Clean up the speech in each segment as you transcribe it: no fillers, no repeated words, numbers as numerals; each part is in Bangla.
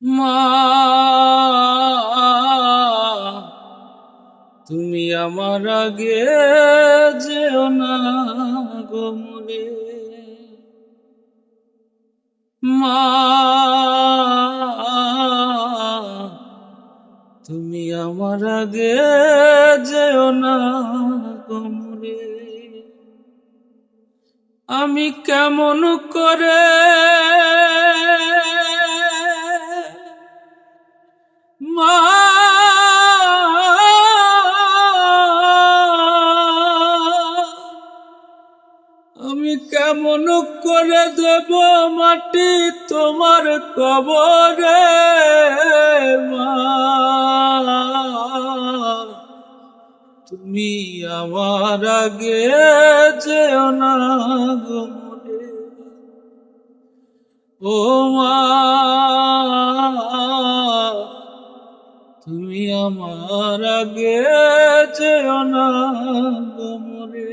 মা, তুমি আমার আগে যেও না গো মরে। মা, তুমি আমার আগে যেও না গো মরে। আমি কেমন করে মা, আমি কেমন করে দেব মাটি তোমার কবরে। মা, তুমি আমার আগে যেও না গো মরে। ও মা, তুমি আমার আগে যেও না গো মরে।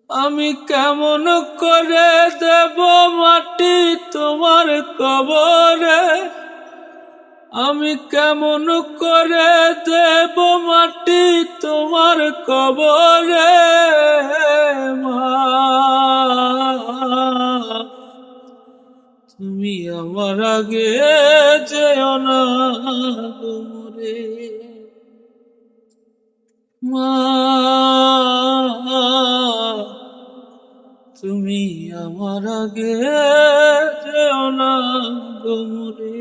আমি কেমন করে দেব মাটি তোমার কবরে। আমি কেমন করে দেব মাটি তোমার কবরে। মা, তুমি আমার আগে যেও না গো মরে। মা, তুমি আমার আগে যেও না গো মরে।